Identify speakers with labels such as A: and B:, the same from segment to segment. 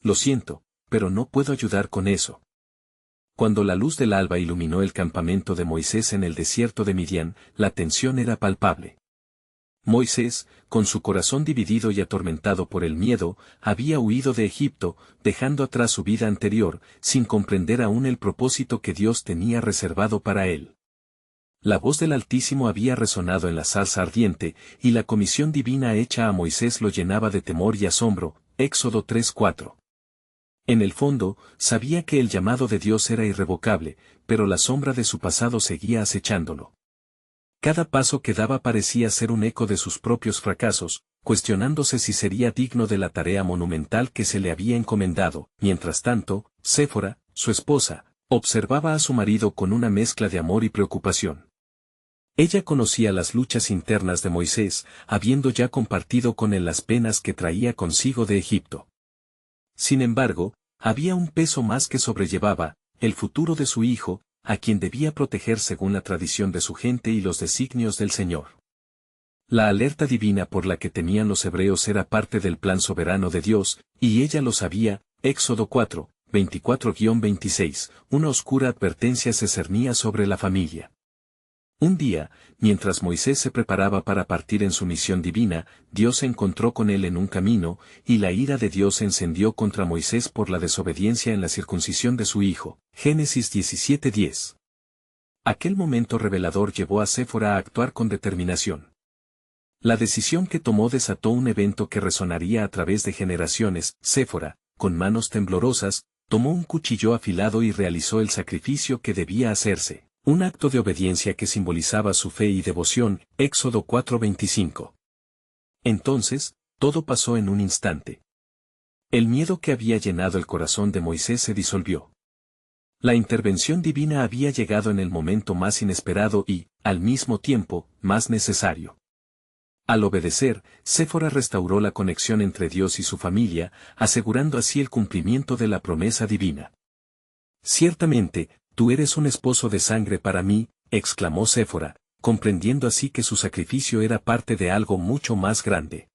A: Lo siento, pero no puedo ayudar con eso. Cuando la luz del alba iluminó el campamento de Moisés en el desierto de Midian, la tensión era palpable. Moisés, con su corazón dividido y atormentado por el miedo, había huido de Egipto, dejando atrás su vida anterior, sin comprender aún el propósito que Dios tenía reservado para él. La voz del Altísimo había resonado en la zarza ardiente, y la comisión divina hecha a Moisés lo llenaba de temor y asombro. Éxodo 3:4. En el fondo, sabía que el llamado de Dios era irrevocable, pero la sombra de su pasado seguía acechándolo. Cada paso que daba parecía ser un eco de sus propios fracasos, cuestionándose si sería digno de la tarea monumental que se le había encomendado. Mientras tanto, Séfora, su esposa, observaba a su marido con una mezcla de amor y preocupación. Ella conocía las luchas internas de Moisés, habiendo ya compartido con él las penas que traía consigo de Egipto. Sin embargo, había un peso más que sobrellevaba, el futuro de su hijo, a quien debía proteger según la tradición de su gente y los designios del Señor. La alerta divina por la que temían los hebreos era parte del plan soberano de Dios, y ella lo sabía. Éxodo 4, 24-26, una oscura advertencia se cernía sobre la familia. Un día, mientras Moisés se preparaba para partir en su misión divina, Dios se encontró con él en un camino, y la ira de Dios se encendió contra Moisés por la desobediencia en la circuncisión de su hijo. Génesis 17:10. Aquel momento revelador llevó a Séfora a actuar con determinación. La decisión que tomó desató un evento que resonaría a través de generaciones. Séfora, con manos temblorosas, tomó un cuchillo afilado y realizó el sacrificio que debía hacerse. Un acto de obediencia que simbolizaba su fe y devoción. Éxodo 4:25. Entonces, todo pasó en un instante. El miedo que había llenado el corazón de Moisés se disolvió. La intervención divina había llegado en el momento más inesperado y, al mismo tiempo, más necesario. Al obedecer, Séfora restauró la conexión entre Dios y su familia, asegurando así el cumplimiento de la promesa divina. Ciertamente, tú eres un esposo de sangre para mí, exclamó Séfora, comprendiendo así que su sacrificio era parte de algo mucho más grande.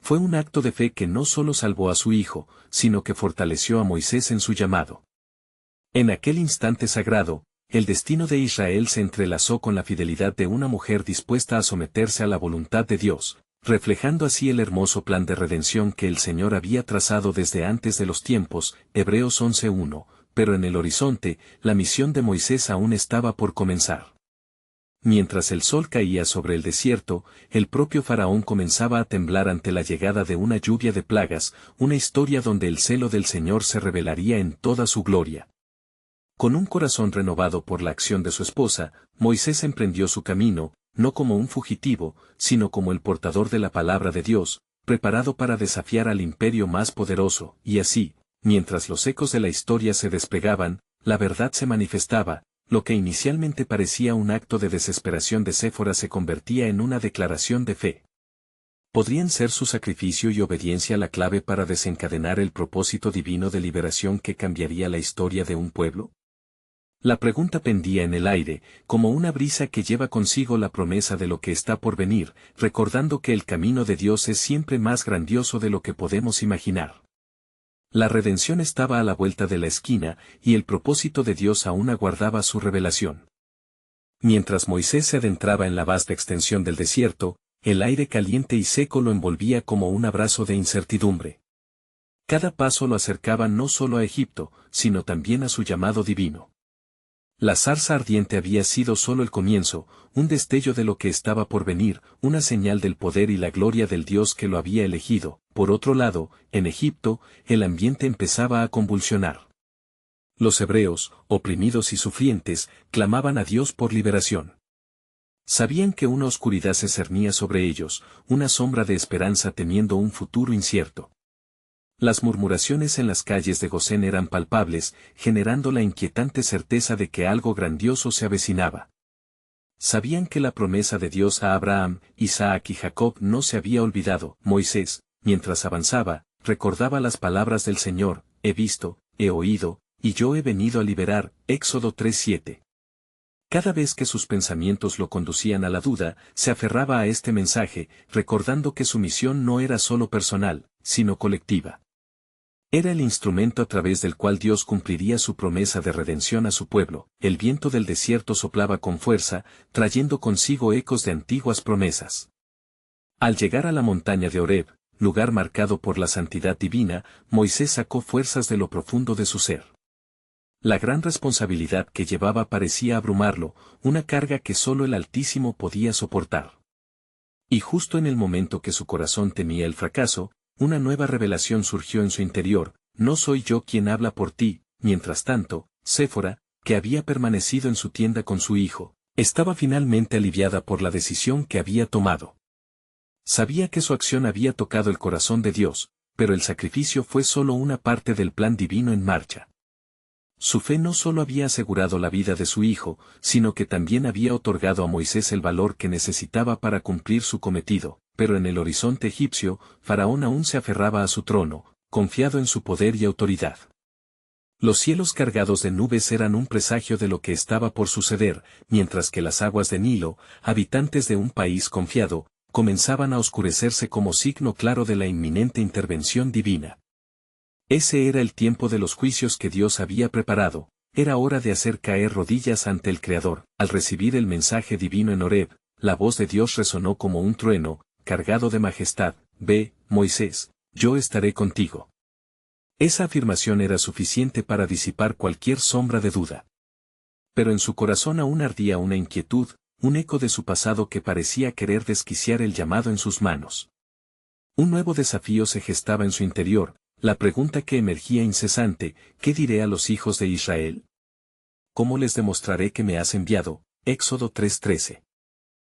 A: Fue un acto de fe que no solo salvó a su hijo, sino que fortaleció a Moisés en su llamado. En aquel instante sagrado, el destino de Israel se entrelazó con la fidelidad de una mujer dispuesta a someterse a la voluntad de Dios, reflejando así el hermoso plan de redención que el Señor había trazado desde antes de los tiempos. Hebreos 11:1. Pero en el horizonte, la misión de Moisés aún estaba por comenzar. Mientras el sol caía sobre el desierto, el propio faraón comenzaba a temblar ante la llegada de una lluvia de plagas, una historia donde el celo del Señor se revelaría en toda su gloria. Con un corazón renovado por la acción de su esposa, Moisés emprendió su camino, no como un fugitivo, sino como el portador de la palabra de Dios, preparado para desafiar al imperio más poderoso, y así, mientras los ecos de la historia se desplegaban, la verdad se manifestaba. Lo que inicialmente parecía un acto de desesperación de Séfora se convertía en una declaración de fe. ¿Podrían ser su sacrificio y obediencia la clave para desencadenar el propósito divino de liberación que cambiaría la historia de un pueblo? La pregunta pendía en el aire, como una brisa que lleva consigo la promesa de lo que está por venir, recordando que el camino de Dios es siempre más grandioso de lo que podemos imaginar. La redención estaba a la vuelta de la esquina, y el propósito de Dios aún aguardaba su revelación. Mientras Moisés se adentraba en la vasta extensión del desierto, el aire caliente y seco lo envolvía como un abrazo de incertidumbre. Cada paso lo acercaba no solo a Egipto, sino también a su llamado divino. La zarza ardiente había sido solo el comienzo, un destello de lo que estaba por venir, una señal del poder y la gloria del Dios que lo había elegido. Por otro lado, en Egipto, el ambiente empezaba a convulsionar. Los hebreos, oprimidos y sufrientes, clamaban a Dios por liberación. Sabían que una oscuridad se cernía sobre ellos, una sombra de esperanza temiendo un futuro incierto. Las murmuraciones en las calles de Gosén eran palpables, generando la inquietante certeza de que algo grandioso se avecinaba. Sabían que la promesa de Dios a Abraham, Isaac y Jacob no se había olvidado. Moisés, mientras avanzaba, recordaba las palabras del Señor: he visto, he oído, y yo he venido a liberar. Éxodo 3:7. Cada vez que sus pensamientos lo conducían a la duda, se aferraba a este mensaje, recordando que su misión no era solo personal, sino colectiva. Era el instrumento a través del cual Dios cumpliría su promesa de redención a su pueblo. El viento del desierto soplaba con fuerza, trayendo consigo ecos de antiguas promesas. Al llegar a la montaña de Horeb, lugar marcado por la santidad divina, Moisés sacó fuerzas de lo profundo de su ser. La gran responsabilidad que llevaba parecía abrumarlo, una carga que solo el Altísimo podía soportar. Y justo en el momento que su corazón temía el fracaso, una nueva revelación surgió en su interior: no soy yo quien habla por ti. Mientras tanto, Séfora, que había permanecido en su tienda con su hijo, estaba finalmente aliviada por la decisión que había tomado. Sabía que su acción había tocado el corazón de Dios, pero el sacrificio fue solo una parte del plan divino en marcha. Su fe no solo había asegurado la vida de su hijo, sino que también había otorgado a Moisés el valor que necesitaba para cumplir su cometido. Pero en el horizonte egipcio, Faraón aún se aferraba a su trono, confiado en su poder y autoridad. Los cielos cargados de nubes eran un presagio de lo que estaba por suceder, mientras que las aguas de Nilo, habitantes de un país confiado, comenzaban a oscurecerse como signo claro de la inminente intervención divina. Ese era el tiempo de los juicios que Dios había preparado. Era hora de hacer caer rodillas ante el Creador. Al recibir el mensaje divino en Horeb, la voz de Dios resonó como un trueno, cargado de majestad: «Ve, Moisés, yo estaré contigo». Esa afirmación era suficiente para disipar cualquier sombra de duda. Pero en su corazón aún ardía una inquietud, un eco de su pasado que parecía querer desquiciar el llamado en sus manos. Un nuevo desafío se gestaba en su interior, la pregunta que emergía incesante: ¿qué diré a los hijos de Israel? ¿Cómo les demostraré que me has enviado? Éxodo 3:13.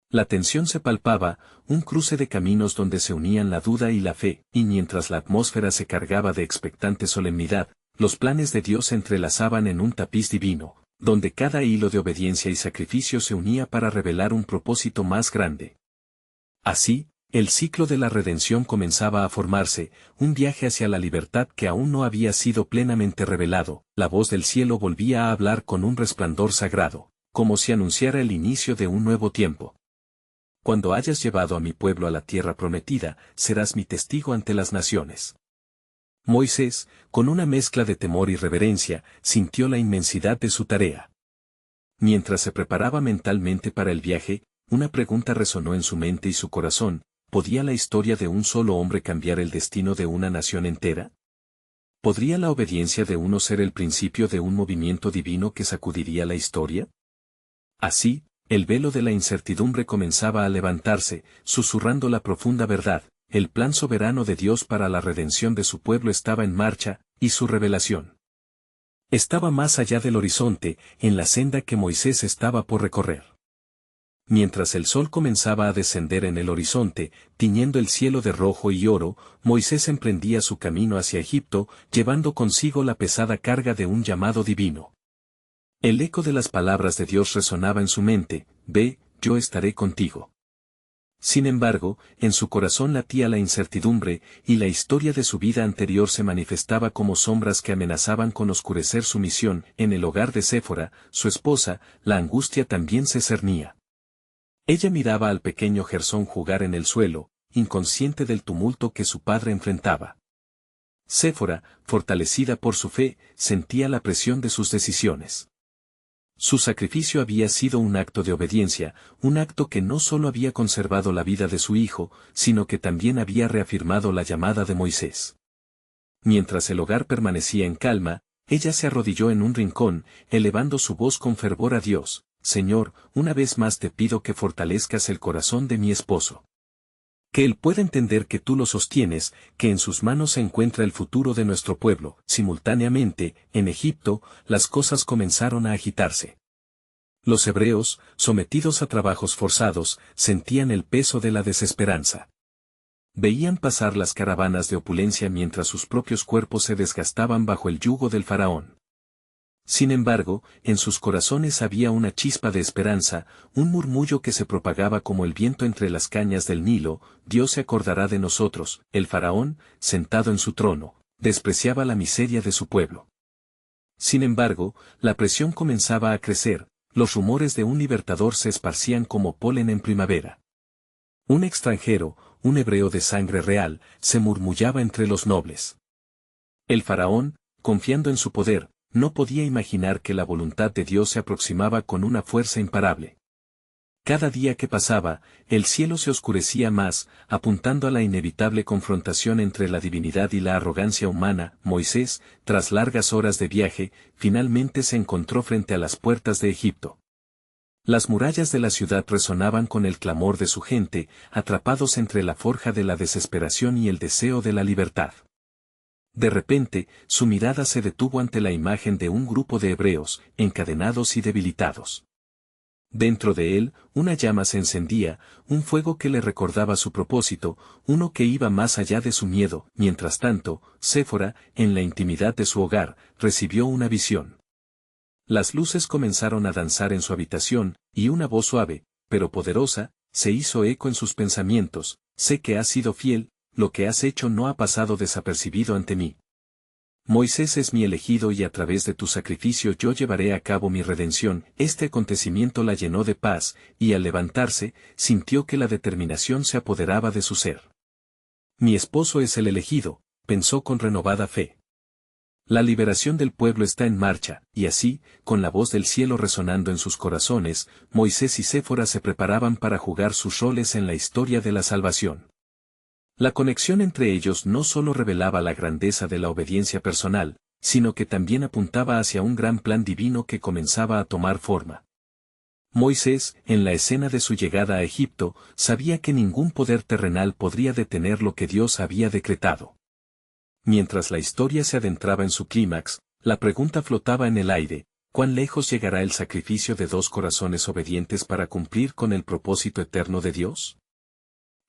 A: La tensión se palpaba, un cruce de caminos donde se unían la duda y la fe, y mientras la atmósfera se cargaba de expectante solemnidad, los planes de Dios se entrelazaban en un tapiz divino, donde cada hilo de obediencia y sacrificio se unía para revelar un propósito más grande. Así, el ciclo de la redención comenzaba a formarse, un viaje hacia la libertad que aún no había sido plenamente revelado. La voz del cielo volvía a hablar con un resplandor sagrado, como si anunciara el inicio de un nuevo tiempo. Cuando hayas llevado a mi pueblo a la tierra prometida, serás mi testigo ante las naciones. Moisés, con una mezcla de temor y reverencia, sintió la inmensidad de su tarea. Mientras se preparaba mentalmente para el viaje, una pregunta resonó en su mente y su corazón: ¿podía la historia de un solo hombre cambiar el destino de una nación entera? ¿Podría la obediencia de uno ser el principio de un movimiento divino que sacudiría la historia? Así, el velo de la incertidumbre comenzaba a levantarse, susurrando la profunda verdad: el plan soberano de Dios para la redención de su pueblo estaba en marcha, y su revelación estaba más allá del horizonte, en la senda que Moisés estaba por recorrer. Mientras el sol comenzaba a descender en el horizonte, tiñendo el cielo de rojo y oro, Moisés emprendía su camino hacia Egipto, llevando consigo la pesada carga de un llamado divino. El eco de las palabras de Dios resonaba en su mente: «Ve, yo estaré contigo». Sin embargo, en su corazón latía la incertidumbre, y la historia de su vida anterior se manifestaba como sombras que amenazaban con oscurecer su misión. En el hogar de Séfora, su esposa, la angustia también se cernía. Ella miraba al pequeño Gersón jugar en el suelo, inconsciente del tumulto que su padre enfrentaba. Séfora, fortalecida por su fe, sentía la presión de sus decisiones. Su sacrificio había sido un acto de obediencia, un acto que no solo había conservado la vida de su hijo, sino que también había reafirmado la llamada de Moisés. Mientras el hogar permanecía en calma, ella se arrodilló en un rincón, elevando su voz con fervor a Dios: «Señor, una vez más te pido que fortalezcas el corazón de mi esposo. Que él pueda entender que tú lo sostienes, que en sus manos se encuentra el futuro de nuestro pueblo». Simultáneamente, en Egipto, las cosas comenzaron a agitarse. Los hebreos, sometidos a trabajos forzados, sentían el peso de la desesperanza. Veían pasar las caravanas de opulencia mientras sus propios cuerpos se desgastaban bajo el yugo del faraón. Sin embargo, en sus corazones había una chispa de esperanza, un murmullo que se propagaba como el viento entre las cañas del Nilo: «Dios se acordará de nosotros». El faraón, sentado en su trono, despreciaba la miseria de su pueblo. Sin embargo, la presión comenzaba a crecer, los rumores de un libertador se esparcían como polen en primavera. Un extranjero, un hebreo de sangre real, se murmullaba entre los nobles. El faraón, confiando en su poder, no podía imaginar que la voluntad de Dios se aproximaba con una fuerza imparable. Cada día que pasaba, el cielo se oscurecía más, apuntando a la inevitable confrontación entre la divinidad y la arrogancia humana. Moisés, tras largas horas de viaje, finalmente se encontró frente a las puertas de Egipto. Las murallas de la ciudad resonaban con el clamor de su gente, atrapados entre la forja de la desesperación y el deseo de la libertad. De repente, su mirada se detuvo ante la imagen de un grupo de hebreos, encadenados y debilitados. Dentro de él, una llama se encendía, un fuego que le recordaba su propósito, uno que iba más allá de su miedo. Mientras tanto, Séfora, en la intimidad de su hogar, recibió una visión. Las luces comenzaron a danzar en su habitación, y una voz suave, pero poderosa, se hizo eco en sus pensamientos: sé que has sido fiel, lo que has hecho no ha pasado desapercibido ante mí. Moisés es mi elegido y a través de tu sacrificio yo llevaré a cabo mi redención. Este acontecimiento la llenó de paz, y al levantarse, sintió que la determinación se apoderaba de su ser. Mi esposo es el elegido, pensó con renovada fe. La liberación del pueblo está en marcha, y así, con la voz del cielo resonando en sus corazones, Moisés y Séfora se preparaban para jugar sus roles en la historia de la salvación. La conexión entre ellos no solo revelaba la grandeza de la obediencia personal, sino que también apuntaba hacia un gran plan divino que comenzaba a tomar forma. Moisés, en la escena de su llegada a Egipto, sabía que ningún poder terrenal podría detener lo que Dios había decretado. Mientras la historia se adentraba en su clímax, la pregunta flotaba en el aire: ¿cuán lejos llegará el sacrificio de dos corazones obedientes para cumplir con el propósito eterno de Dios?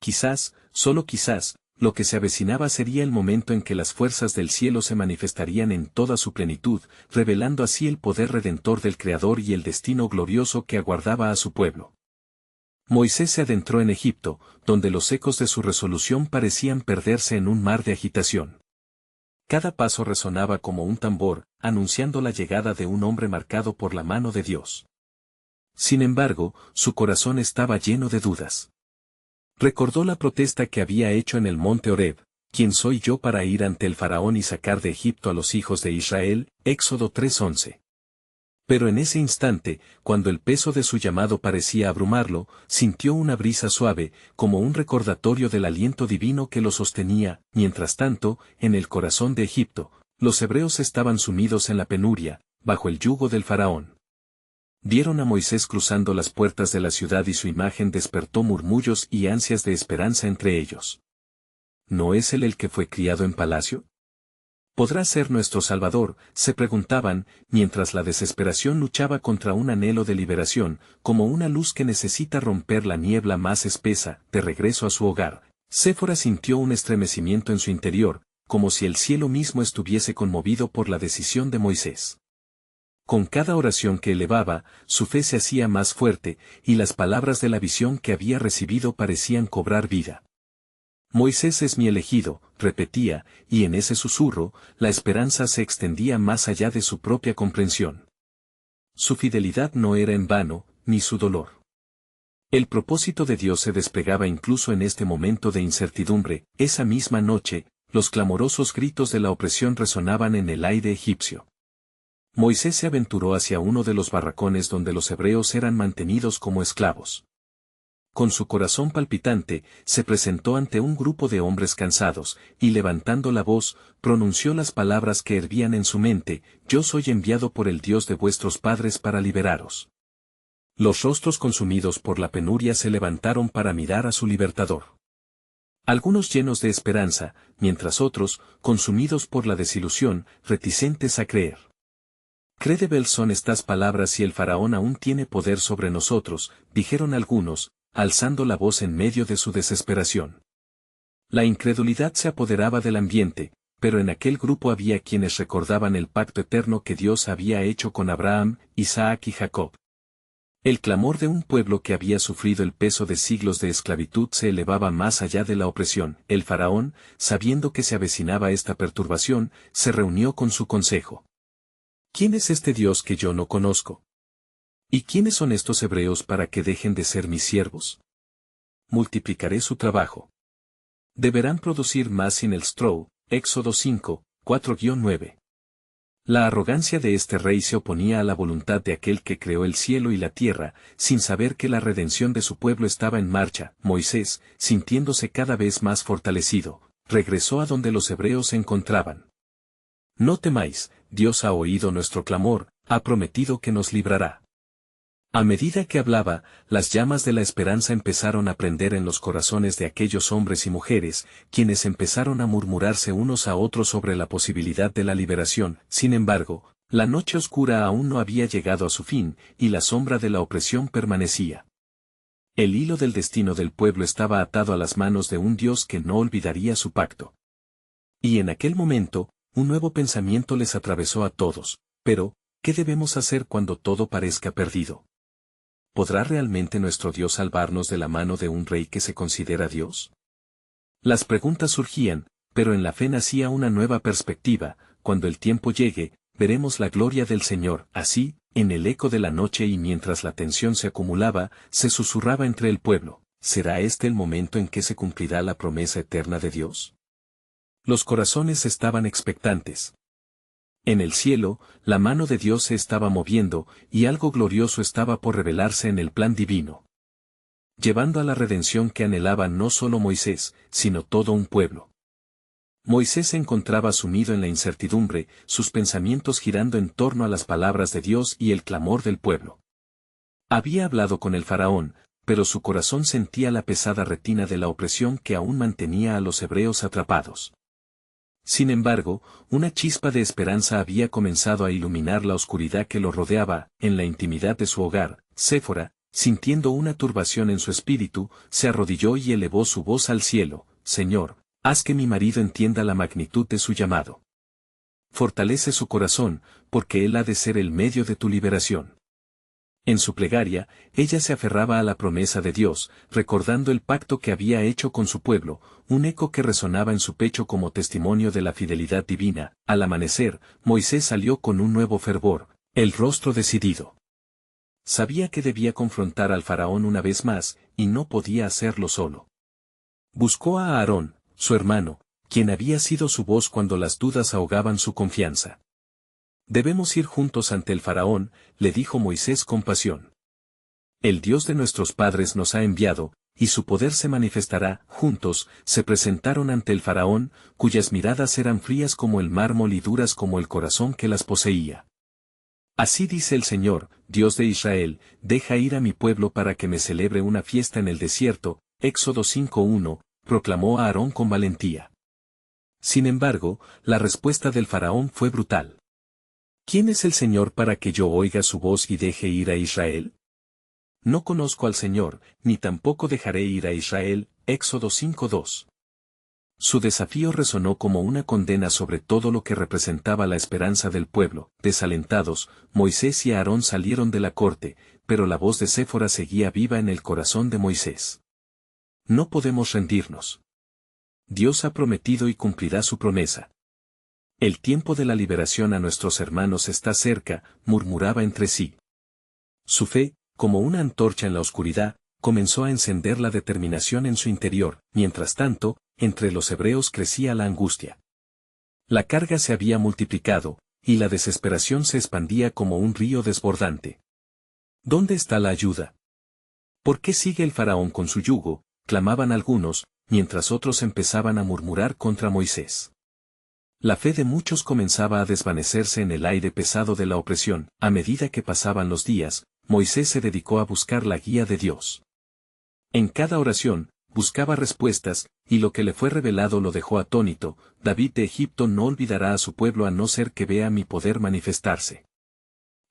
A: Quizás, solo quizás, lo que se avecinaba sería el momento en que las fuerzas del cielo se manifestarían en toda su plenitud, revelando así el poder redentor del Creador y el destino glorioso que aguardaba a su pueblo. Moisés se adentró en Egipto, donde los ecos de su resolución parecían perderse en un mar de agitación. Cada paso resonaba como un tambor, anunciando la llegada de un hombre marcado por la mano de Dios. Sin embargo, su corazón estaba lleno de dudas. Recordó la protesta que había hecho en el monte Horeb: ¿quién soy yo para ir ante el faraón y sacar de Egipto a los hijos de Israel? Éxodo 3:11. Pero en ese instante, cuando el peso de su llamado parecía abrumarlo, sintió una brisa suave, como un recordatorio del aliento divino que lo sostenía. Mientras tanto, en el corazón de Egipto, los hebreos estaban sumidos en la penuria, bajo el yugo del faraón. Vieron a Moisés cruzando las puertas de la ciudad y su imagen despertó murmullos y ansias de esperanza entre ellos. ¿No es él el que fue criado en palacio? ¿Podrá ser nuestro Salvador?, se preguntaban, mientras la desesperación luchaba contra un anhelo de liberación, como una luz que necesita romper la niebla más espesa. De regreso a su hogar, Séfora sintió un estremecimiento en su interior, como si el cielo mismo estuviese conmovido por la decisión de Moisés. Con cada oración que elevaba, su fe se hacía más fuerte, y las palabras de la visión que había recibido parecían cobrar vida. Moisés es mi elegido, repetía, y en ese susurro, la esperanza se extendía más allá de su propia comprensión. Su fidelidad no era en vano, ni su dolor. El propósito de Dios se desplegaba incluso en este momento de incertidumbre. Esa misma noche, los clamorosos gritos de la opresión resonaban en el aire egipcio. Moisés se aventuró hacia uno de los barracones donde los hebreos eran mantenidos como esclavos. Con su corazón palpitante, se presentó ante un grupo de hombres cansados, y levantando la voz, pronunció las palabras que hervían en su mente: yo soy enviado por el Dios de vuestros padres para liberaros. Los rostros consumidos por la penuria se levantaron para mirar a su libertador. Algunos llenos de esperanza, mientras otros, consumidos por la desilusión, reticentes a creer. Credible son estas palabras y el faraón aún tiene poder sobre nosotros, dijeron algunos, alzando la voz en medio de su desesperación. La incredulidad se apoderaba del ambiente, pero en aquel grupo había quienes recordaban el pacto eterno que Dios había hecho con Abraham, Isaac y Jacob. El clamor de un pueblo que había sufrido el peso de siglos de esclavitud se elevaba más allá de la opresión. El faraón, sabiendo que se avecinaba esta perturbación, se reunió con su consejo. ¿Quién es este Dios que yo no conozco? ¿Y quiénes son estos hebreos para que dejen de ser mis siervos? Multiplicaré su trabajo. Deberán producir más sin el straw. Éxodo 5, 4-9. La arrogancia de este rey se oponía a la voluntad de aquel que creó el cielo y la tierra, sin saber que la redención de su pueblo estaba en marcha. Moisés, sintiéndose cada vez más fortalecido, regresó a donde los hebreos se encontraban. No temáis, Dios ha oído nuestro clamor, ha prometido que nos librará. A medida que hablaba, las llamas de la esperanza empezaron a prender en los corazones de aquellos hombres y mujeres, quienes empezaron a murmurarse unos a otros sobre la posibilidad de la liberación. Sin embargo, la noche oscura aún no había llegado a su fin, y la sombra de la opresión permanecía. El hilo del destino del pueblo estaba atado a las manos de un Dios que no olvidaría su pacto. Y en aquel momento, un nuevo pensamiento les atravesó a todos. Pero, ¿qué debemos hacer cuando todo parezca perdido? ¿Podrá realmente nuestro Dios salvarnos de la mano de un rey que se considera Dios? Las preguntas surgían, pero en la fe nacía una nueva perspectiva. Cuando el tiempo llegue, veremos la gloria del Señor. Así, en el eco de la noche y mientras la tensión se acumulaba, se susurraba entre el pueblo: ¿será este el momento en que se cumplirá la promesa eterna de Dios? Los corazones estaban expectantes. En el cielo, la mano de Dios se estaba moviendo, y algo glorioso estaba por revelarse en el plan divino, llevando a la redención que anhelaba no solo Moisés, sino todo un pueblo. Moisés se encontraba sumido en la incertidumbre, sus pensamientos girando en torno a las palabras de Dios y el clamor del pueblo. Había hablado con el faraón, pero su corazón sentía la pesada retina de la opresión que aún mantenía a los hebreos atrapados. Sin embargo, una chispa de esperanza había comenzado a iluminar la oscuridad que lo rodeaba. En la intimidad de su hogar, Séfora, sintiendo una turbación en su espíritu, se arrodilló y elevó su voz al cielo: Señor, haz que mi marido entienda la magnitud de su llamado. Fortalece su corazón, porque él ha de ser el medio de tu liberación. En su plegaria, ella se aferraba a la promesa de Dios, recordando el pacto que había hecho con su pueblo, un eco que resonaba en su pecho como testimonio de la fidelidad divina. Al amanecer, Moisés salió con un nuevo fervor, el rostro decidido. Sabía que debía confrontar al faraón una vez más, y no podía hacerlo solo. Buscó a Aarón, su hermano, quien había sido su voz cuando las dudas ahogaban su confianza. Debemos ir juntos ante el faraón, le dijo Moisés con pasión. El Dios de nuestros padres nos ha enviado, y su poder se manifestará. Juntos, se presentaron ante el faraón, cuyas miradas eran frías como el mármol y duras como el corazón que las poseía. Así dice el Señor, Dios de Israel: deja ir a mi pueblo para que me celebre una fiesta en el desierto. Éxodo 5:1, proclamó a Aarón con valentía. Sin embargo, la respuesta del faraón fue brutal. ¿Quién es el Señor para que yo oiga su voz y deje ir a Israel? No conozco al Señor, ni tampoco dejaré ir a Israel. Éxodo 5:2. Su desafío resonó como una condena sobre todo lo que representaba la esperanza del pueblo. Desalentados, Moisés y Aarón salieron de la corte, pero la voz de Séfora seguía viva en el corazón de Moisés. No podemos rendirnos. Dios ha prometido y cumplirá su promesa. El tiempo de la liberación a nuestros hermanos está cerca, murmuraba entre sí. Su fe, como una antorcha en la oscuridad, comenzó a encender la determinación en su interior. Mientras tanto, entre los hebreos crecía la angustia. La carga se había multiplicado, y la desesperación se expandía como un río desbordante. ¿Dónde está la ayuda? ¿Por qué sigue el faraón con su yugo?, clamaban algunos, mientras otros empezaban a murmurar contra Moisés. La fe de muchos comenzaba a desvanecerse en el aire pesado de la opresión. A medida que pasaban los días, Moisés se dedicó a buscar la guía de Dios. En cada oración, buscaba respuestas, y lo que le fue revelado lo dejó atónito: David de Egipto no olvidará a su pueblo a no ser que vea mi poder manifestarse.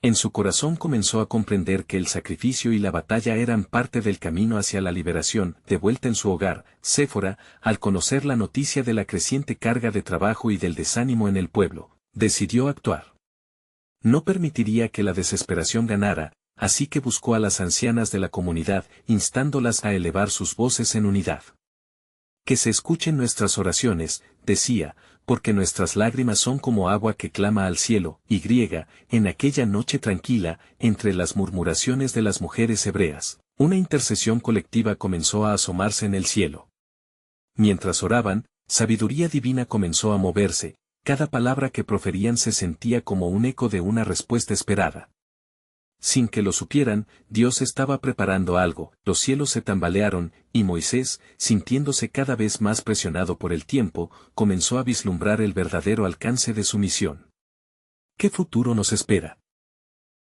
A: En su corazón comenzó a comprender que el sacrificio y la batalla eran parte del camino hacia la liberación. De vuelta en su hogar, Séfora, al conocer la noticia de la creciente carga de trabajo y del desánimo en el pueblo, decidió actuar. No permitiría que la desesperación ganara, así que buscó a las ancianas de la comunidad, instándolas a elevar sus voces en unidad. Que se escuchen nuestras oraciones, decía, porque nuestras lágrimas son como agua que clama al cielo. En aquella noche tranquila, entre las murmuraciones de las mujeres hebreas, una intercesión colectiva comenzó a asomarse en el cielo. Mientras oraban, sabiduría divina comenzó a moverse, cada palabra que proferían se sentía como un eco de una respuesta esperada. Sin que lo supieran, Dios estaba preparando algo, los cielos se tambalearon, y Moisés, sintiéndose cada vez más presionado por el tiempo, comenzó a vislumbrar el verdadero alcance de su misión. ¿Qué futuro nos espera?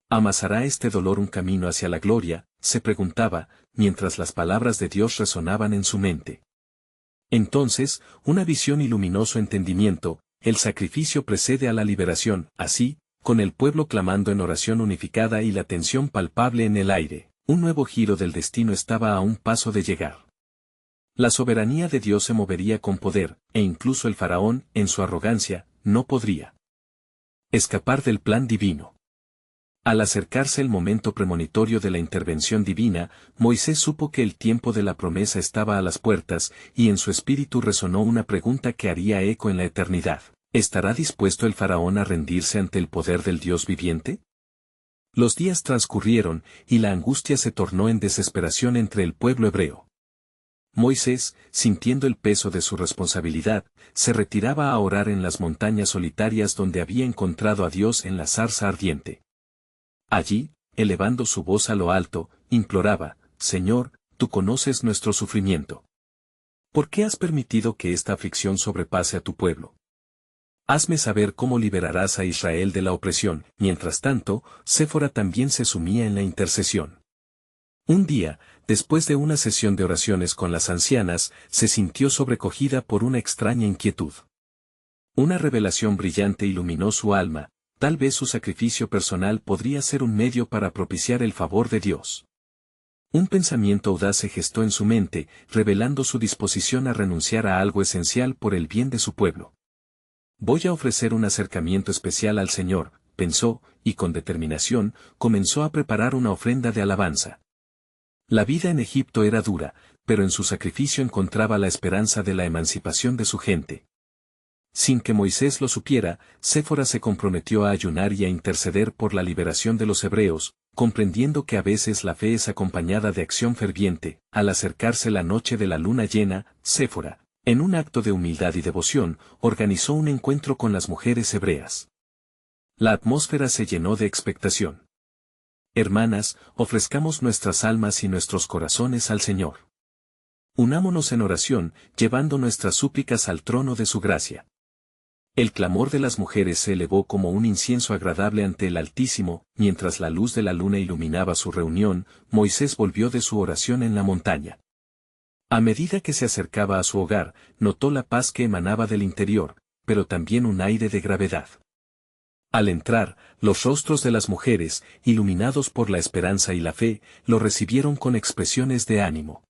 A: ¿Amasará este dolor un camino hacia la gloria?, se preguntaba, mientras las palabras de Dios resonaban en su mente. Entonces, una visión iluminó su entendimiento: el sacrificio precede a la liberación. Así, con el pueblo clamando en oración unificada y la tensión palpable en el aire, un nuevo giro del destino estaba a un paso de llegar. La soberanía de Dios se movería con poder, e incluso el faraón, en su arrogancia, no podría escapar del plan divino. Al acercarse el momento premonitorio de la intervención divina, Moisés supo que el tiempo de la promesa estaba a las puertas, y en su espíritu resonó una pregunta que haría eco en la eternidad: ¿estará dispuesto el faraón a rendirse ante el poder del Dios viviente? Los días transcurrieron, y la angustia se tornó en desesperación entre el pueblo hebreo. Moisés, sintiendo el peso de su responsabilidad, se retiraba a orar en las montañas solitarias donde había encontrado a Dios en la zarza ardiente. Allí, elevando su voz a lo alto, imploraba: Señor, tú conoces nuestro sufrimiento. ¿Por qué has permitido que esta aflicción sobrepase a tu pueblo? Hazme saber cómo liberarás a Israel de la opresión. Mientras tanto, Séfora también se sumía en la intercesión. Un día, después de una sesión de oraciones con las ancianas, se sintió sobrecogida por una extraña inquietud. Una revelación brillante iluminó su alma: tal vez su sacrificio personal podría ser un medio para propiciar el favor de Dios. Un pensamiento audaz se gestó en su mente, revelando su disposición a renunciar a algo esencial por el bien de su pueblo. Voy a ofrecer un acercamiento especial al Señor, pensó, y con determinación, comenzó a preparar una ofrenda de alabanza. La vida en Egipto era dura, pero en su sacrificio encontraba la esperanza de la emancipación de su gente. Sin que Moisés lo supiera, Séfora se comprometió a ayunar y a interceder por la liberación de los hebreos, comprendiendo que a veces la fe es acompañada de acción ferviente. Al acercarse la noche de la luna llena, Séfora, en un acto de humildad y devoción, organizó un encuentro con las mujeres hebreas. La atmósfera se llenó de expectación. Hermanas, ofrezcamos nuestras almas y nuestros corazones al Señor. Unámonos en oración, llevando nuestras súplicas al trono de su gracia. El clamor de las mujeres se elevó como un incienso agradable ante el Altísimo. Mientras la luz de la luna iluminaba su reunión, Moisés volvió de su oración en la montaña. A medida que se acercaba a su hogar, notó la paz que emanaba del interior, pero también un aire de gravedad. Al entrar, los rostros de las mujeres, iluminados por la esperanza y la fe, lo recibieron con expresiones de ánimo.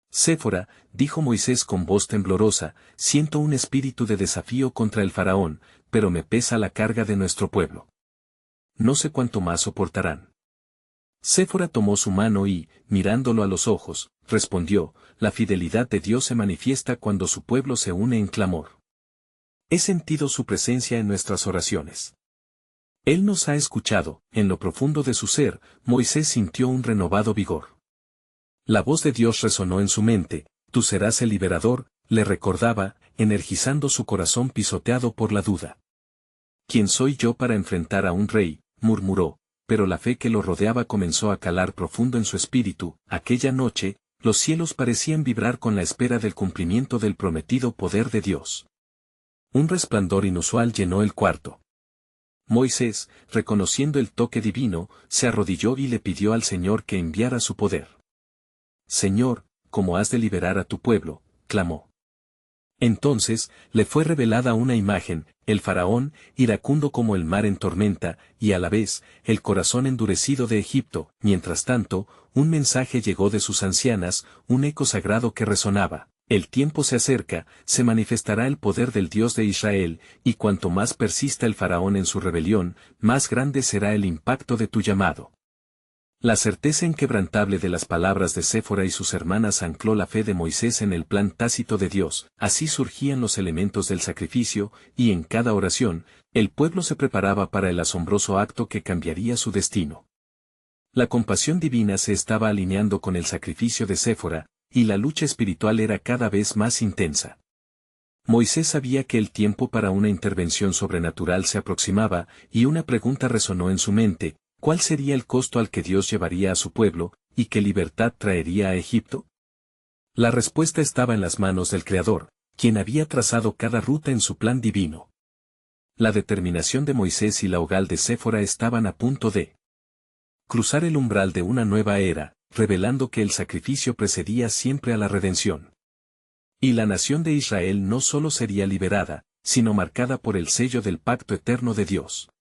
A: Séfora, dijo Moisés con voz temblorosa, siento un espíritu de desafío contra el faraón, pero me pesa la carga de nuestro pueblo. No sé cuánto más soportarán. Séfora tomó su mano y, mirándolo a los ojos, respondió: la fidelidad de Dios se manifiesta cuando su pueblo se une en clamor. He sentido su presencia en nuestras oraciones. Él nos ha escuchado. En lo profundo de su ser, Moisés sintió un renovado vigor. La voz de Dios resonó en su mente: tú serás el liberador, le recordaba, energizando su corazón pisoteado por la duda. ¿Quién soy yo para enfrentar a un rey?, murmuró, pero la fe que lo rodeaba comenzó a calar profundo en su espíritu. Aquella noche, los cielos parecían vibrar con la espera del cumplimiento del prometido poder de Dios. Un resplandor inusual llenó el cuarto. Moisés, reconociendo el toque divino, se arrodilló y le pidió al Señor que enviara su poder. Señor, ¿cómo has de liberar a tu pueblo?, clamó. Entonces, le fue revelada una imagen: el faraón, iracundo como el mar en tormenta, y a la vez, el corazón endurecido de Egipto. Mientras tanto, un mensaje llegó de sus ancianas, un eco sagrado que resonaba: el tiempo se acerca, se manifestará el poder del Dios de Israel, y cuanto más persista el faraón en su rebelión, más grande será el impacto de tu llamado. La certeza inquebrantable de las palabras de Séfora y sus hermanas ancló la fe de Moisés en el plan tácito de Dios. Así surgían los elementos del sacrificio, y en cada oración, el pueblo se preparaba para el asombroso acto que cambiaría su destino. La compasión divina se estaba alineando con el sacrificio de Séfora, y la lucha espiritual era cada vez más intensa. Moisés sabía que el tiempo para una intervención sobrenatural se aproximaba, y una pregunta resonó en su mente: ¿cuál sería el costo al que Dios llevaría a su pueblo, y qué libertad traería a Egipto? La respuesta estaba en las manos del Creador, quien había trazado cada ruta en su plan divino. La determinación de Moisés y la hogal de Séfora estaban a punto de cruzar el umbral de una nueva era, revelando que el sacrificio precedía siempre a la redención. Y la nación de Israel no solo sería liberada, sino marcada por el sello del pacto eterno de Dios.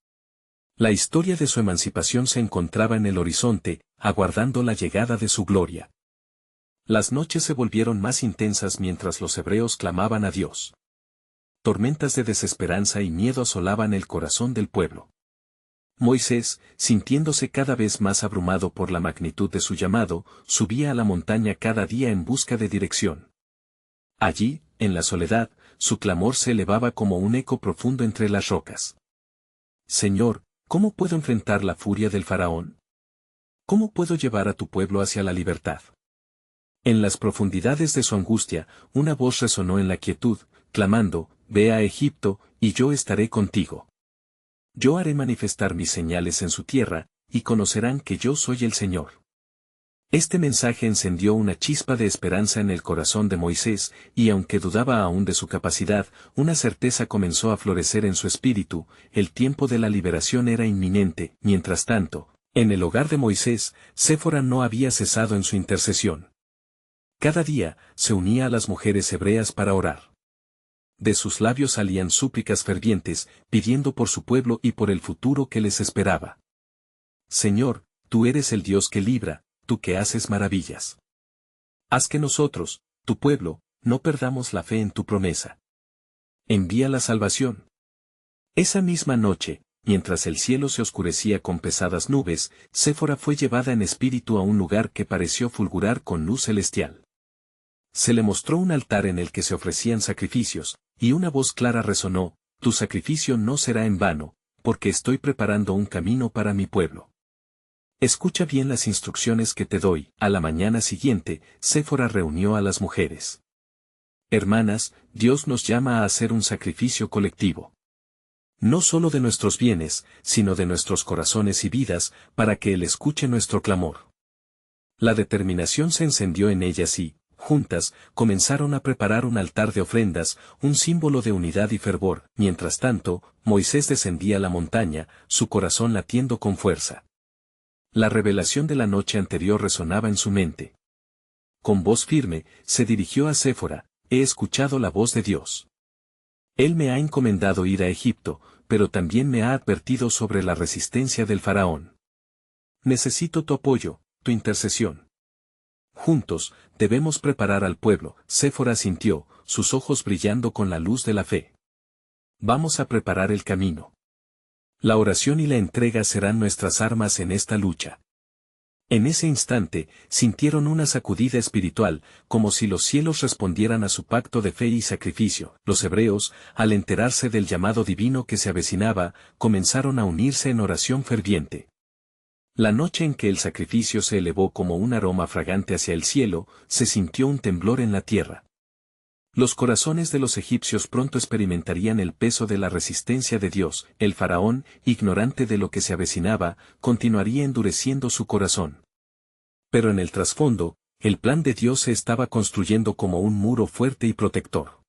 A: La historia de su emancipación se encontraba en el horizonte, aguardando la llegada de su gloria. Las noches se volvieron más intensas mientras los hebreos clamaban a Dios. Tormentas de desesperanza y miedo asolaban el corazón del pueblo. Moisés, sintiéndose cada vez más abrumado por la magnitud de su llamado, subía a la montaña cada día en busca de dirección. Allí, en la soledad, su clamor se elevaba como un eco profundo entre las rocas. Señor, ¿cómo puedo enfrentar la furia del faraón? ¿Cómo puedo llevar a tu pueblo hacia la libertad? En las profundidades de su angustia, una voz resonó en la quietud, clamando: ve a Egipto, y yo estaré contigo. Yo haré manifestar mis señales en su tierra, y conocerán que yo soy el Señor. Este mensaje encendió una chispa de esperanza en el corazón de Moisés, y aunque dudaba aún de su capacidad, una certeza comenzó a florecer en su espíritu: el tiempo de la liberación era inminente. Mientras tanto, en el hogar de Moisés, Séfora no había cesado en su intercesión. Cada día, se unía a las mujeres hebreas para orar. De sus labios salían súplicas fervientes, pidiendo por su pueblo y por el futuro que les esperaba. Señor, tú eres el Dios que libra, tú que haces maravillas. Haz que nosotros, tu pueblo, no perdamos la fe en tu promesa. Envía la salvación. Esa misma noche, mientras el cielo se oscurecía con pesadas nubes, Séfora fue llevada en espíritu a un lugar que pareció fulgurar con luz celestial. Se le mostró un altar en el que se ofrecían sacrificios, y una voz clara resonó: tu sacrificio no será en vano, porque estoy preparando un camino para mi pueblo. Escucha bien las instrucciones que te doy. A la mañana siguiente, Séfora reunió a las mujeres. Hermanas, Dios nos llama a hacer un sacrificio colectivo. No solo de nuestros bienes, sino de nuestros corazones y vidas, para que Él escuche nuestro clamor. La determinación se encendió en ellas y, juntas, comenzaron a preparar un altar de ofrendas, un símbolo de unidad y fervor. Mientras tanto, Moisés descendía la montaña, su corazón latiendo con fuerza. La revelación de la noche anterior resonaba en su mente. Con voz firme, se dirigió a Séfora: he escuchado la voz de Dios. Él me ha encomendado ir a Egipto, pero también me ha advertido sobre la resistencia del faraón. Necesito tu apoyo, tu intercesión. Juntos, debemos preparar al pueblo. Séfora asintió, sus ojos brillando con la luz de la fe. Vamos a preparar el camino. La oración y la entrega serán nuestras armas en esta lucha. En ese instante, sintieron una sacudida espiritual, como si los cielos respondieran a su pacto de fe y sacrificio. Los hebreos, al enterarse del llamado divino que se avecinaba, comenzaron a unirse en oración ferviente. La noche en que el sacrificio se elevó como un aroma fragante hacia el cielo, se sintió un temblor en la tierra. Los corazones de los egipcios pronto experimentarían el peso de la resistencia de Dios. El faraón, ignorante de lo que se avecinaba, continuaría endureciendo su corazón. Pero en el trasfondo, el plan de Dios se estaba construyendo como un muro fuerte y protector.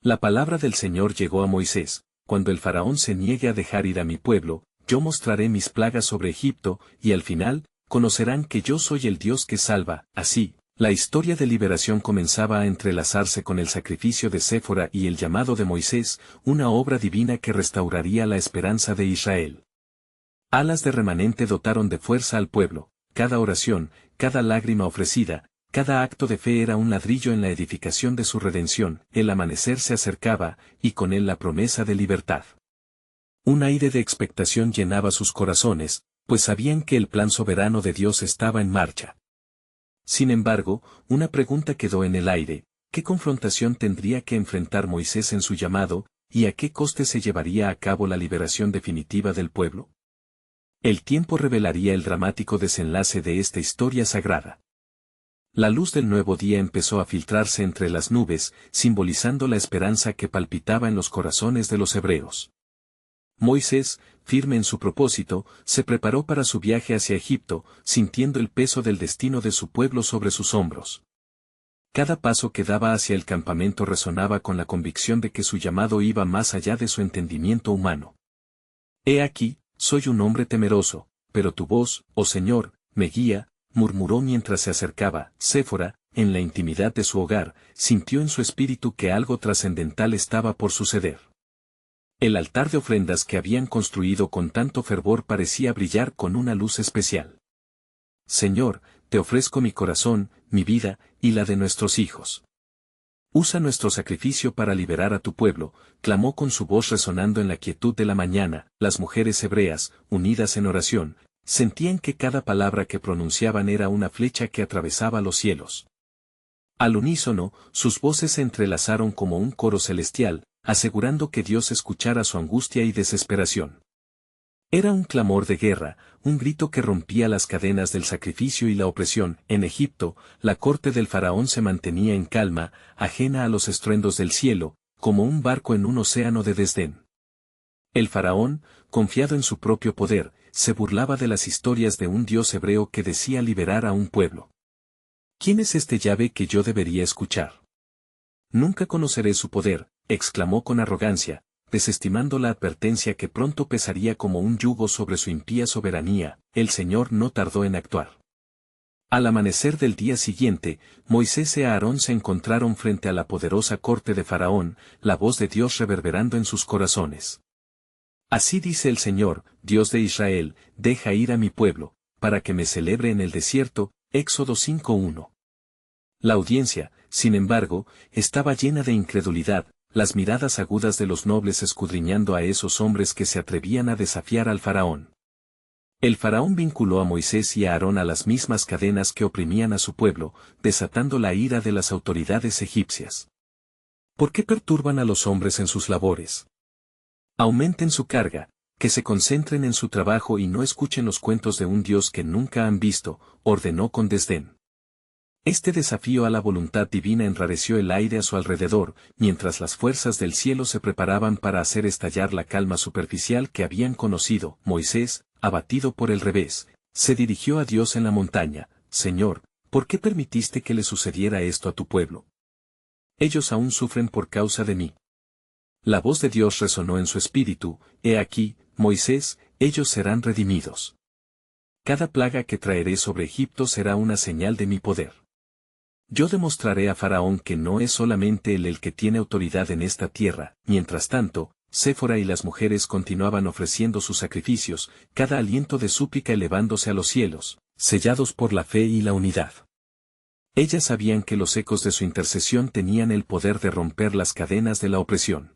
A: La palabra del Señor llegó a Moisés: cuando el faraón se niegue a dejar ir a mi pueblo, yo mostraré mis plagas sobre Egipto, y al final, conocerán que yo soy el Dios que salva. Así, la historia de liberación comenzaba a entrelazarse con el sacrificio de Séfora y el llamado de Moisés, una obra divina que restauraría la esperanza de Israel. Alas de remanente dotaron de fuerza al pueblo. Cada oración, cada lágrima ofrecida, cada acto de fe era un ladrillo en la edificación de su redención. El amanecer se acercaba, y con él la promesa de libertad. Un aire de expectación llenaba sus corazones, pues sabían que el plan soberano de Dios estaba en marcha. Sin embargo, una pregunta quedó en el aire: ¿qué confrontación tendría que enfrentar Moisés en su llamado, y a qué coste se llevaría a cabo la liberación definitiva del pueblo? El tiempo revelaría el dramático desenlace de esta historia sagrada. La luz del nuevo día empezó a filtrarse entre las nubes, simbolizando la esperanza que palpitaba en los corazones de los hebreos. Moisés, firme en su propósito, se preparó para su viaje hacia Egipto, sintiendo el peso del destino de su pueblo sobre sus hombros. Cada paso que daba hacia el campamento resonaba con la convicción de que su llamado iba más allá de su entendimiento humano. He aquí, soy un hombre temeroso, pero tu voz, oh Señor, me guía, murmuró mientras se acercaba. Séfora, en la intimidad de su hogar, sintió en su espíritu que algo trascendental estaba por suceder. El altar de ofrendas que habían construido con tanto fervor parecía brillar con una luz especial. Señor, te ofrezco mi corazón, mi vida, y la de nuestros hijos. Usa nuestro sacrificio para liberar a tu pueblo, clamó con su voz resonando en la quietud de la mañana. Las mujeres hebreas, unidas en oración, sentían que cada palabra que pronunciaban era una flecha que atravesaba los cielos. Al unísono, sus voces se entrelazaron como un coro celestial, asegurando que Dios escuchara su angustia y desesperación. Era un clamor de guerra, un grito que rompía las cadenas del sacrificio y la opresión. En Egipto, la corte del faraón se mantenía en calma, ajena a los estruendos del cielo, como un barco en un océano de desdén. El faraón, confiado en su propio poder, se burlaba de las historias de un Dios hebreo que decía liberar a un pueblo. ¿Quién es este Yahvé que yo debería escuchar? Nunca conoceré su poder, exclamó con arrogancia, desestimando la advertencia que pronto pesaría como un yugo sobre su impía soberanía. El Señor no tardó en actuar. Al amanecer del día siguiente, Moisés y Aarón se encontraron frente a la poderosa corte de Faraón, la voz de Dios reverberando en sus corazones. Así dice el Señor, Dios de Israel, deja ir a mi pueblo, para que me celebre en el desierto. Éxodo 5:1. La audiencia, sin embargo, estaba llena de incredulidad, las miradas agudas de los nobles escudriñando a esos hombres que se atrevían a desafiar al faraón. El faraón vinculó a Moisés y a Aarón a las mismas cadenas que oprimían a su pueblo, desatando la ira de las autoridades egipcias. ¿Por qué perturban a los hombres en sus labores? Aumenten su carga, que se concentren en su trabajo y no escuchen los cuentos de un Dios que nunca han visto, ordenó con desdén. Este desafío a la voluntad divina enrareció el aire a su alrededor, mientras las fuerzas del cielo se preparaban para hacer estallar la calma superficial que habían conocido. Moisés, abatido por el revés, se dirigió a Dios en la montaña. Señor, ¿por qué permitiste que le sucediera esto a tu pueblo? Ellos aún sufren por causa de mí. La voz de Dios resonó en su espíritu. He aquí, Moisés, ellos serán redimidos. Cada plaga que traeré sobre Egipto será una señal de mi poder. Yo demostraré a Faraón que no es solamente él el que tiene autoridad en esta tierra. Mientras tanto, Séfora y las mujeres continuaban ofreciendo sus sacrificios, cada aliento de súplica elevándose a los cielos, sellados por la fe y la unidad. Ellas sabían que los ecos de su intercesión tenían el poder de romper las cadenas de la opresión.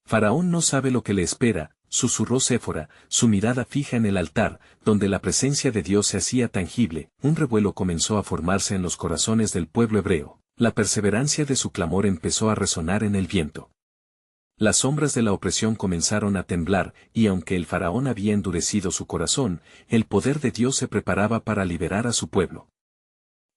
A: Faraón no sabe lo que le espera, susurró Séfora, su mirada fija en el altar, donde la presencia de Dios se hacía tangible. Un revuelo comenzó a formarse en los corazones del pueblo hebreo. La perseverancia de su clamor empezó a resonar en el viento. Las sombras de la opresión comenzaron a temblar, y aunque el faraón había endurecido su corazón, el poder de Dios se preparaba para liberar a su pueblo.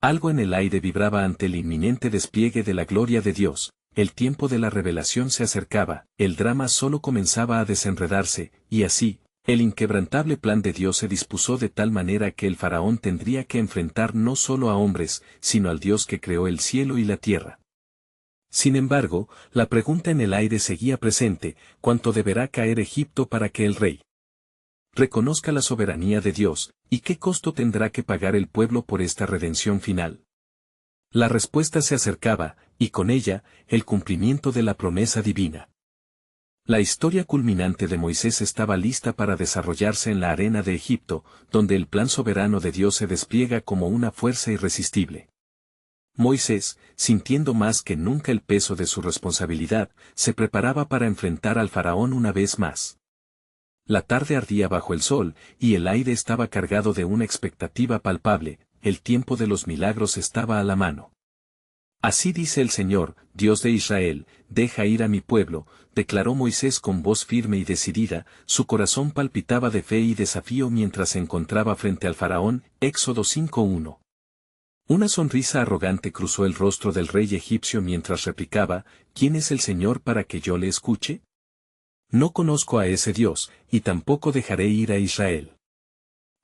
A: Algo en el aire vibraba ante el inminente despliegue de la gloria de Dios. El tiempo de la revelación se acercaba, el drama solo comenzaba a desenredarse, y así, el inquebrantable plan de Dios se dispuso de tal manera que el faraón tendría que enfrentar no solo a hombres, sino al Dios que creó el cielo y la tierra. Sin embargo, la pregunta en el aire seguía presente: ¿cuánto deberá caer Egipto para que el rey reconozca la soberanía de Dios, y qué costo tendrá que pagar el pueblo por esta redención final? La respuesta se acercaba, y con ella, el cumplimiento de la promesa divina. La historia culminante de Moisés estaba lista para desarrollarse en la arena de Egipto, donde el plan soberano de Dios se despliega como una fuerza irresistible. Moisés, sintiendo más que nunca el peso de su responsabilidad, se preparaba para enfrentar al faraón una vez más. La tarde ardía bajo el sol, y el aire estaba cargado de una expectativa palpable. El tiempo de los milagros estaba a la mano. Así dice el Señor, Dios de Israel, deja ir a mi pueblo, declaró Moisés con voz firme y decidida. Su corazón palpitaba de fe y desafío mientras se encontraba frente al faraón. Éxodo 5:1. Una sonrisa arrogante cruzó el rostro del rey egipcio mientras replicaba, ¿quién es el Señor para que yo le escuche? No conozco a ese Dios, y tampoco dejaré ir a Israel.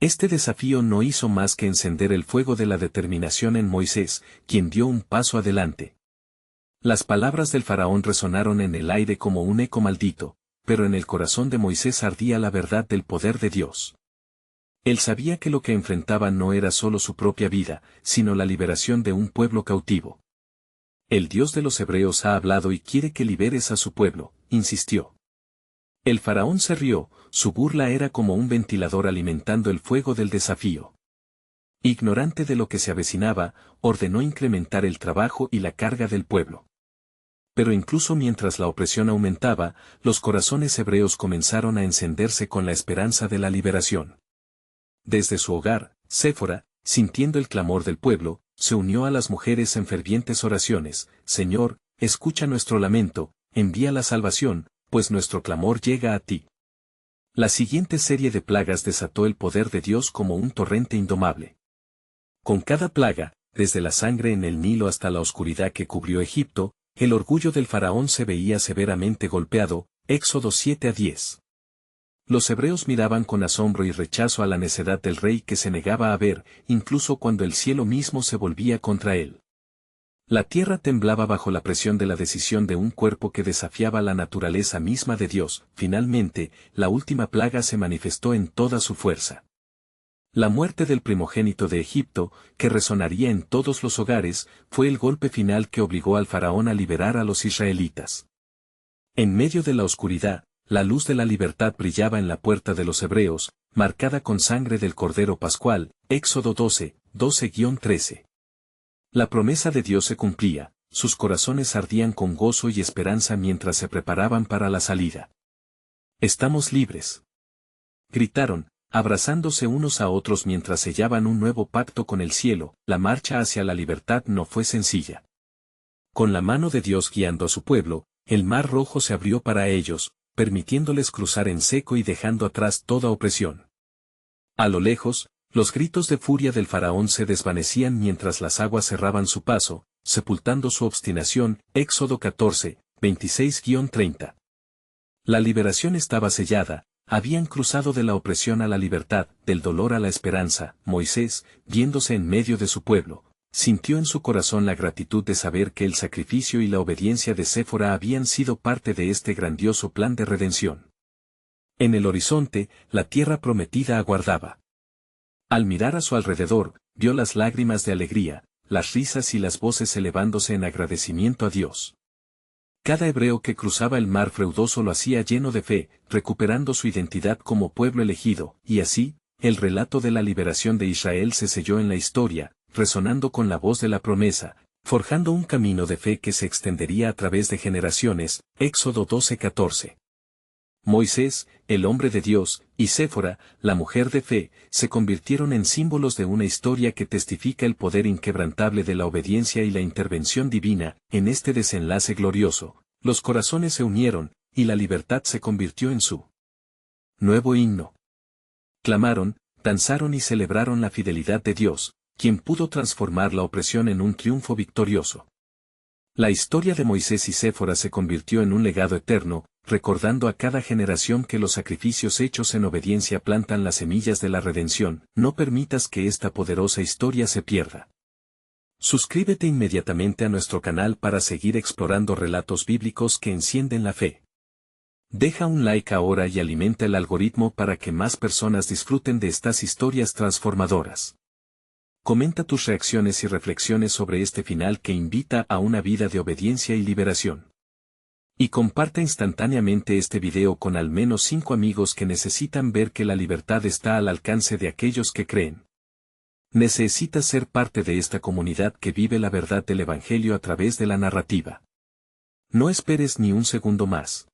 A: Este desafío no hizo más que encender el fuego de la determinación en Moisés, quien dio un paso adelante. Las palabras del faraón resonaron en el aire como un eco maldito, pero en el corazón de Moisés ardía la verdad del poder de Dios. Él sabía que lo que enfrentaba no era solo su propia vida, sino la liberación de un pueblo cautivo. El Dios de los hebreos ha hablado y quiere que liberes a su pueblo, insistió. El faraón se rió, su burla era como un ventilador alimentando el fuego del desafío. Ignorante de lo que se avecinaba, ordenó incrementar el trabajo y la carga del pueblo. Pero incluso mientras la opresión aumentaba, los corazones hebreos comenzaron a encenderse con la esperanza de la liberación. Desde su hogar, Séfora, sintiendo el clamor del pueblo, se unió a las mujeres en fervientes oraciones, Señor, escucha nuestro lamento, envía la salvación, pues nuestro clamor llega a ti. La siguiente serie de plagas desató el poder de Dios como un torrente indomable. Con cada plaga, desde la sangre en el Nilo hasta la oscuridad que cubrió Egipto, el orgullo del faraón se veía severamente golpeado, Éxodo 7-10. Los hebreos miraban con asombro y rechazo a la necedad del rey que se negaba a ver, incluso cuando el cielo mismo se volvía contra él. La tierra temblaba bajo la presión de la decisión de un cuerpo que desafiaba la naturaleza misma de Dios. Finalmente, la última plaga se manifestó en toda su fuerza. La muerte del primogénito de Egipto, que resonaría en todos los hogares, fue el golpe final que obligó al faraón a liberar a los israelitas. En medio de la oscuridad, la luz de la libertad brillaba en la puerta de los hebreos, marcada con sangre del Cordero Pascual, Éxodo 12:13. La promesa de Dios se cumplía, sus corazones ardían con gozo y esperanza mientras se preparaban para la salida. ¡Estamos libres!, gritaron, abrazándose unos a otros mientras sellaban un nuevo pacto con el cielo. La marcha hacia la libertad no fue sencilla. Con la mano de Dios guiando a su pueblo, el Mar Rojo se abrió para ellos, permitiéndoles cruzar en seco y dejando atrás toda opresión. A lo lejos, los gritos de furia del faraón se desvanecían mientras las aguas cerraban su paso, sepultando su obstinación. Éxodo 14:26-30. La liberación estaba sellada, habían cruzado de la opresión a la libertad, del dolor a la esperanza. Moisés, viéndose en medio de su pueblo, sintió en su corazón la gratitud de saber que el sacrificio y la obediencia de Séfora habían sido parte de este grandioso plan de redención. En el horizonte, la tierra prometida aguardaba. Al mirar a su alrededor, vio las lágrimas de alegría, las risas y las voces elevándose en agradecimiento a Dios. Cada hebreo que cruzaba el mar freudoso lo hacía lleno de fe, recuperando su identidad como pueblo elegido, y así, el relato de la liberación de Israel se selló en la historia, resonando con la voz de la promesa, forjando un camino de fe que se extendería a través de generaciones. Éxodo 12:14. Moisés, el hombre de Dios, y Séfora, la mujer de fe, se convirtieron en símbolos de una historia que testifica el poder inquebrantable de la obediencia y la intervención divina. En este desenlace glorioso, los corazones se unieron, y la libertad se convirtió en su nuevo himno. Clamaron, danzaron y celebraron la fidelidad de Dios, quien pudo transformar la opresión en un triunfo victorioso. La historia de Moisés y Séfora se convirtió en un legado eterno, recordando a cada generación que los sacrificios hechos en obediencia plantan las semillas de la redención. No permitas que esta poderosa historia se pierda. Suscríbete inmediatamente a nuestro canal para seguir explorando relatos bíblicos que encienden la fe. Deja un like ahora y alimenta el algoritmo para que más personas disfruten de estas historias transformadoras. Comenta tus reacciones y reflexiones sobre este final que invita a una vida de obediencia y liberación. Y comparte instantáneamente este video con al menos 5 amigos que necesitan ver que la libertad está al alcance de aquellos que creen. Necesitas ser parte de esta comunidad que vive la verdad del Evangelio a través de la narrativa. No esperes ni un segundo más.